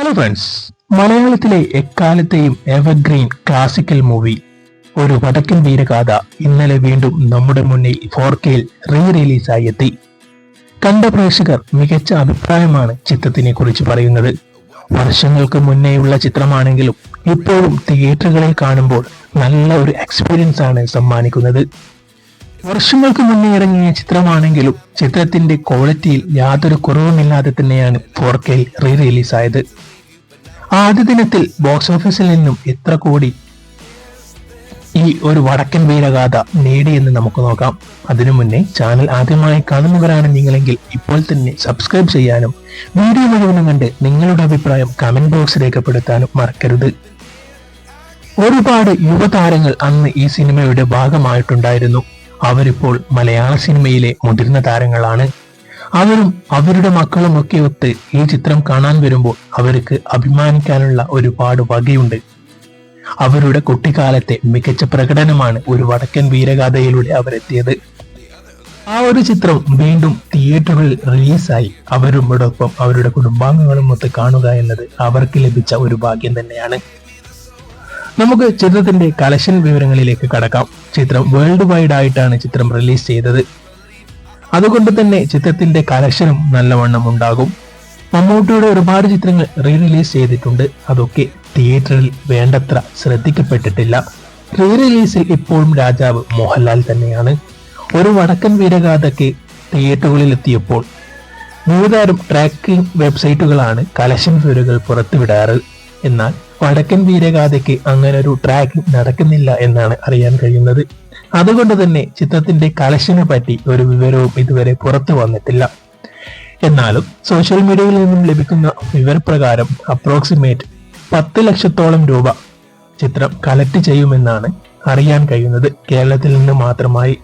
Hello friends, മലയാളത്തിലെ എക്കാലത്തെയും evergreen classical movie ഒരു വടക്കൻ വീരഗാഥ ഇന്നലെ വീണ്ടും നമ്മുടെ മുന്നിൽ 4K റീ റിലീസായി എത്തി. കണ്ട പ്രേക്ഷകർ മികച്ച അഭിപ്രായമാണ് ചിത്രത്തിനെ കുറിച്ച് പറയുന്നത്. വർഷങ്ങൾക്ക് മുന്നേയുള്ള ചിത്രമാണെങ്കിലും ഇപ്പോഴും തിയേറ്ററുകളിൽ കാണുമ്പോൾ നല്ല ഒരു എക്സ്പീരിയൻസ് ആണ് സമ്മാനിക്കുന്നത്. വർഷങ്ങൾക്ക് മുന്നേ ഇറങ്ങിയ ചിത്രമാണെങ്കിലും ചിത്രത്തിന്റെ ക്വാളിറ്റിയിൽ യാതൊരു കുറവുമില്ലാതെ തന്നെയാണ് 4K റീ റിലീസായത്. ആദ്യ ദിനത്തിൽ ബോക്സ് ഓഫീസിൽ നിന്നും എത്ര കോടി ഈ ഒരു വടക്കൻ വീരഗാഥ നേടിയെന്ന് നമുക്ക് നോക്കാം. അതിനു മുന്നേ ചാനൽ ആദ്യമായി കാണുന്നവരാണ് നിങ്ങളെങ്കിൽ ഇപ്പോൾ തന്നെ സബ്സ്ക്രൈബ് ചെയ്യാനും വീഡിയോ മുഴുവനും കണ്ട് നിങ്ങളുടെ അഭിപ്രായം കമന്റ് ബോക്സ് രേഖപ്പെടുത്താനും മറക്കരുത്. ഒരുപാട് യുവതാരങ്ങൾ അന്ന് ഈ സിനിമയുടെ ഭാഗമായിട്ടുണ്ടായിരുന്നു. അവരിപ്പോൾ മലയാള സിനിമയിലെ മുതിർന്ന താരങ്ങളാണ്. അവരും അവരുടെ മക്കളും ഒക്കെ ഒത്ത് ഈ ചിത്രം കാണാൻ വരുമ്പോൾ അവർക്ക് അഭിമാനിക്കാനുള്ള ഒരുപാട് വകയുണ്ട്. അവരുടെ കുട്ടിക്കാലത്തെ മികച്ച പ്രകടനമാണ് ഒരു വടക്കൻ വീരഗാഥയിലൂടെ അവരെത്തിയത്. ആ ഒരു ചിത്രം വീണ്ടും തിയേറ്ററുകളിൽ റിലീസായി അവരോടൊപ്പം അവരുടെ കുടുംബാംഗങ്ങളും ഒത്ത് കാണുക എന്നത് അവർക്ക് ലഭിച്ച ഒരു ഭാഗ്യം തന്നെയാണ്. നമുക്ക് ചിത്രത്തിന്റെ കളക്ഷൻ വിവരങ്ങളിലേക്ക് കടക്കാം. ചിത്രം വേൾഡ് വൈഡ് ആയിട്ടാണ് ചിത്രം റിലീസ് ചെയ്തത്. അതുകൊണ്ട് തന്നെ ചിത്രത്തിന്റെ കളക്ഷനും നല്ലവണ്ണം ഉണ്ടാകും. മമ്മൂട്ടിയുടെ ഒരുപാട് ചിത്രങ്ങൾ റീ റിലീസ് ചെയ്തിട്ടുണ്ട്. അതൊക്കെ തിയേറ്ററിൽ വേണ്ടത്ര ശ്രദ്ധിക്കപ്പെട്ടിട്ടില്ല. റീ റിലീസിൽ ഇപ്പോഴും രാജാവ് മോഹൻലാൽ തന്നെയാണ്. ഒരു വടക്കൻ വീരഗാഥയ്ക്ക് തിയേറ്ററുകളിൽ എത്തിയപ്പോൾ മൂന്നാറും ട്രാക്കിംഗ് വെബ്സൈറ്റുകളാണ് കളക്ഷൻ വിവരങ്ങൾ പുറത്തുവിടാറ്. എന്നാൽ വടക്കൻ വീരഗാഥയ്ക്ക് അങ്ങനെ ഒരു ട്രാക്കിംഗ് നടക്കുന്നില്ല എന്നാണ് അറിയാൻ കഴിയുന്നത്. അതുകൊണ്ട് തന്നെ ചിത്രത്തിന്റെ കളക്ഷനെ പറ്റി ഒരു വിവരവും ഇതുവരെ പുറത്തു വന്നിട്ടില്ല. എന്നാലും സോഷ്യൽ മീഡിയയിൽ നിന്നും ലഭിക്കുന്ന വിവരപ്രകാരം അപ്രോക്സിമേറ്റ് 10 ലക്ഷത്തോളം രൂപ ചിത്രം കളക്ട് ചെയ്യുമെന്നാണ് അറിയാൻ കഴിയുന്നത്. കേരളത്തിൽ നിന്ന് മാത്രമായി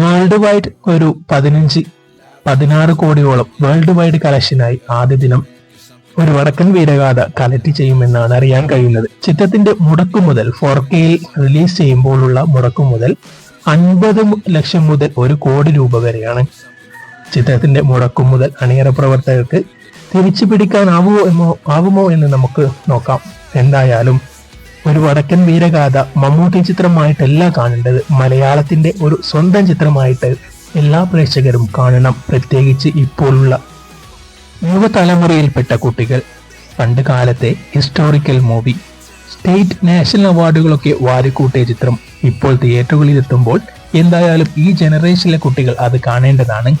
വേൾഡ് വൈഡ് ഒരു 16 കോടിയോളം വേൾഡ് വൈഡ് കളക്ഷനായി ആദ്യ ദിനം ഒരു വടക്കൻ വീരഗാഥ കളക്ട് ചെയ്യുമെന്നാണ് അറിയാൻ കഴിയുന്നത്. ചിത്രത്തിന്റെ മുടക്കുമുതൽ 4K റിലീസ് ചെയ്യുമ്പോഴുള്ള മുടക്കുമുതൽ 50 ലക്ഷം മുതൽ 1 കോടി രൂപ വരെയാണ്. ചിത്രത്തിന്റെ മുടക്കുമുതൽ അണിയറ പ്രവർത്തകർക്ക് തിരിച്ചു പിടിക്കാനാവുമോ എന്ന് നമുക്ക് നോക്കാം. എന്തായാലും ഒരു വടക്കൻ വീരഗാഥ മമ്മൂട്ടി ചിത്രമായിട്ടല്ല കാണേണ്ടത്, മലയാളത്തിന്റെ ഒരു സ്വന്തം ചിത്രമായിട്ട് എല്ലാ പ്രേക്ഷകരും കാണണം. പ്രത്യേകിച്ച് ഇപ്പോഴുള്ള യുവതലമുറയിൽപ്പെട്ട കുട്ടികൾ. പണ്ട് കാലത്തെ ഹിസ്റ്റോറിക്കൽ മൂവി, സ്റ്റേറ്റ് നാഷണൽ അവാർഡുകളൊക്കെ വാരിക്കൂട്ടിയ ചിത്രം ഇപ്പോൾ തിയേറ്ററുകളിൽ എത്തുമ്പോൾ എന്തായാലും ഈ ജനറേഷനിലെ കുട്ടികൾ അത് കാണേണ്ടതാണ്.